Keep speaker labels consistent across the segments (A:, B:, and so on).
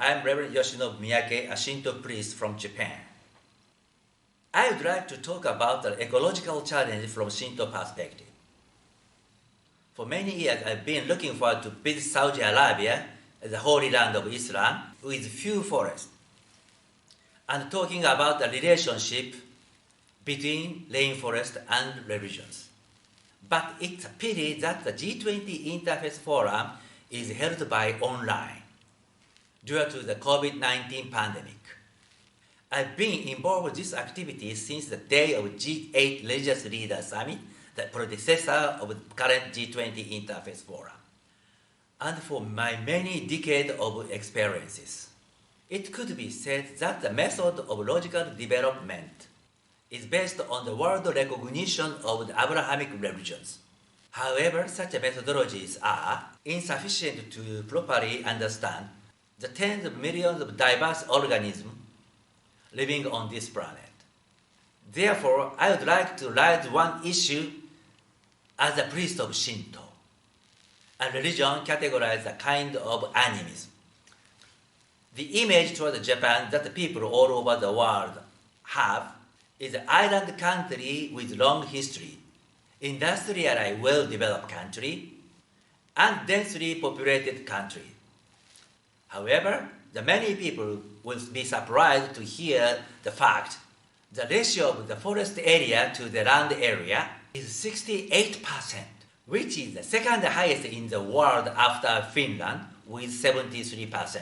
A: I'm Reverend Yoshinobu Miyake, a Shinto priest from Japan. I would like to talk about the ecological challenge from Shinto perspective. For many years, I've been looking forward to visit Saudi Arabia, the holy land of Islam, with few forests, and talking about the relationship between rainforest and religions. But it's a pity that the G20 Interfaith Forum is held by online due to the COVID-19 pandemic. I've been involved with this activity since the day of G8 Religious Leaders Summit, the predecessor of the current G20 Interfaith Forum, and for my many decades of experiences. It could be said that the method of logical development is based on the world recognition of the Abrahamic religions. However, such methodologies are insufficient to properly understand the tens of millions of diverse organisms living on this planet. Therefore, I would like to raise one issue as a priest of Shinto, a religion categorized as a kind of animism. The image toward Japan that the people all over the world have is an island country with long history, industrially well-developed country, and densely populated country. However, the many people will be surprised to hear the fact the ratio of the forest area to the land area is 68%, which is the second highest in the world after Finland with 73%.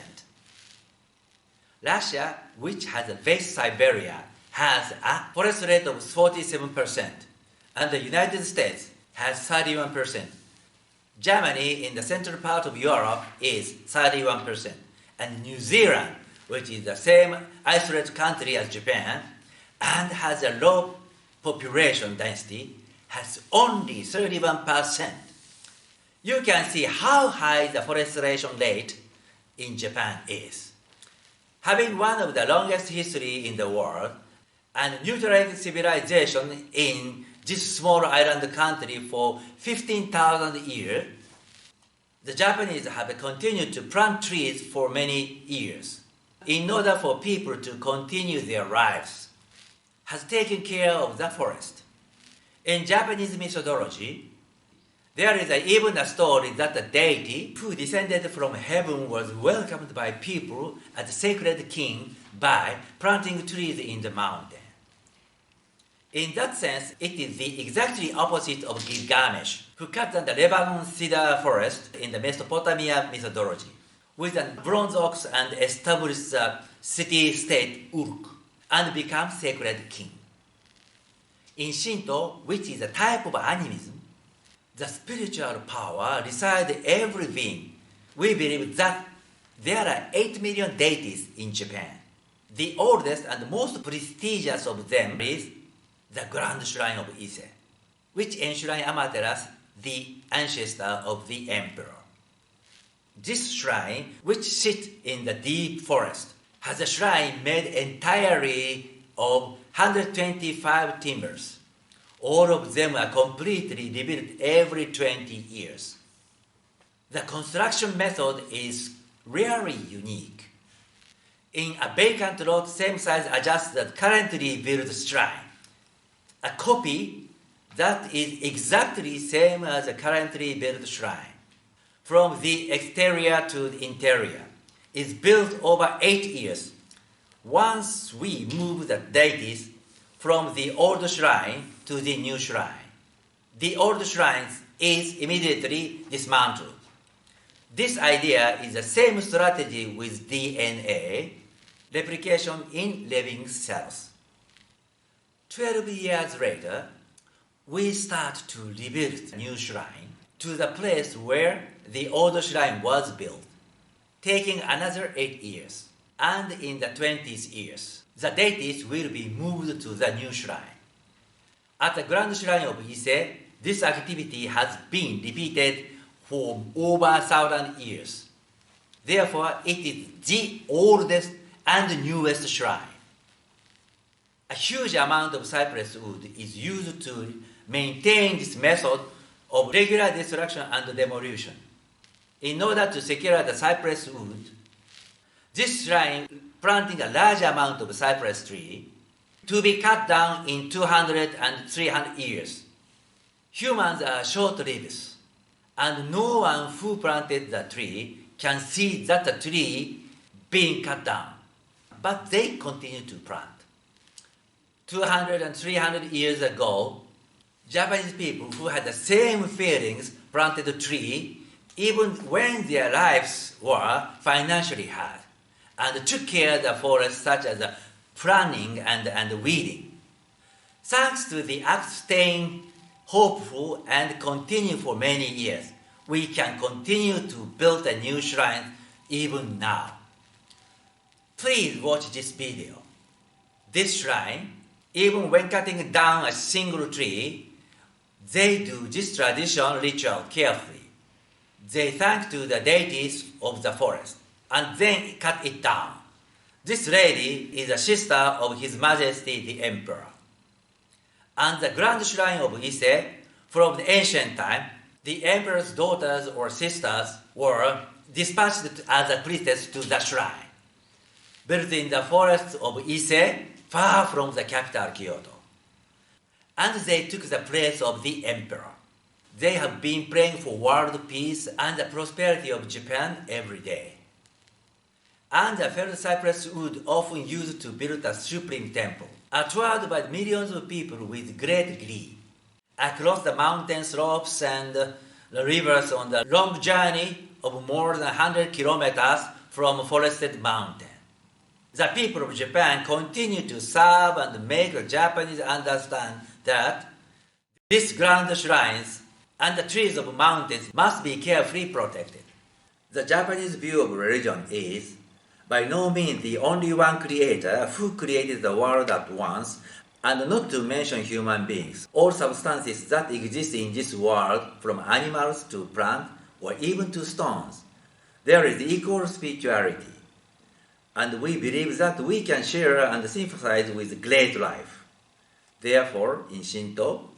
A: Russia, which has a vast Siberia, has a forest rate of 47%, and the United States has 31%. Germany, in the central part of Europe, is 31%, and New Zealand, which is the same isolated country as Japan, and has a low population density, has only 31%. You can see how high the forestation rate in Japan is. Having one of the longest history in the world, and neutral civilization in this small island country for 15,000 years, the Japanese have continued to plant trees for many years in order for people to continue their lives, has taken care of the forest. In Japanese mythology, there is even a story that the deity who descended from heaven was welcomed by people as sacred king by planting trees in the mountain. In that sense, it is the exactly opposite of Gilgamesh, who cut down the Lebanon cedar forest in the Mesopotamia mythology with a bronze ox and established the city-state Uruk and become sacred king. In Shinto, which is a type of animism, the spiritual power resides in every being. We believe that there are 8 million deities in Japan. The oldest and most prestigious of them is the Grand Shrine of Ise, which enshrines Amaterasu, the ancestor of the emperor. This shrine, which sits in the deep forest, has a shrine made entirely of 125 timbers. All of them are completely rebuilt every 20 years. The construction method is really unique. In a vacant lot same size as the currently built shrine, a copy that is exactly same as the currently built shrine, from the exterior to the interior, is built over 8 years. Once we move the deities from the old shrine to the new shrine, the old shrine is immediately dismantled. This idea is the same strategy with DNA, replication in living cells. 12 years later, we start to rebuild the new shrine to the place where the old shrine was built, taking another 8 years. And in the 20th years, the deities will be moved to the new shrine. At the Grand Shrine of Ise, this activity has been repeated for over 1,000 years. Therefore, it is the oldest and newest shrine. A huge amount of cypress wood is used to maintain this method of regular destruction and demolition. In order to secure the cypress wood, This shrine planting a large amount of cypress tree to be cut down in 200 and 300 years. Humans are short-lived, and no one who planted the tree can see that the tree being cut down, but they continue to plant. 200 and 300 years ago, Japanese people who had the same feelings planted a tree even when their lives were financially hard, and took care of the forest such as planting and weeding. Thanks to the act staying hopeful and continue for many years, we can continue to build a new shrine even now. Please watch this video. This shrine, even when cutting down a single tree, they do this traditional ritual carefully. They thank to the deities of the forest and then cut it down. This lady is a sister of His Majesty the Emperor. And the Grand Shrine of Ise, from the ancient time, the Emperor's daughters or sisters were dispatched as a priestess to the shrine, built in the forests of Ise, far from the capital Kyoto. And they took the place of the Emperor. They have been praying for world peace and the prosperity of Japan every day. And the felled cypress wood often used to build a supreme temple, adored by millions of people with great glee. Across the mountain slopes and the rivers on the long journey of more than 100 kilometers from forested mountain. The people of Japan continue to serve and make the Japanese understand that these grand shrines and the trees of mountains must be carefully protected. The Japanese view of religion is by no means the only one creator who created the world at once, and not to mention human beings, all substances that exist in this world, from animals to plants or even to stones. There is equal spirituality, and we believe that we can share and sympathize with great life. Therefore, in Shinto,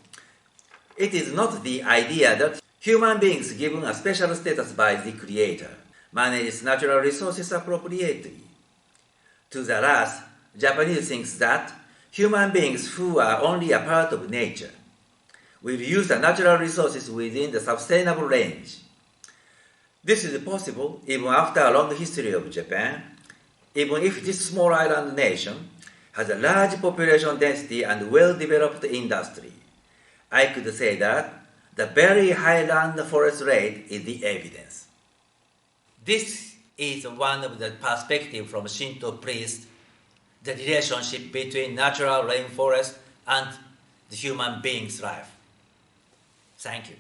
A: it is not the idea that human beings given a special status by the Creator manage natural resources appropriately. To the last, Japanese thinks that human beings who are only a part of nature will use the natural resources within the sustainable range. This is possible even after a long history of Japan, even if this small island nation has a large population density and well-developed industry. I could say that the very high land forest rate is the evidence. This is one of the perspectives from Shinto priests, the relationship between natural rainforest and the human being's life. Thank you.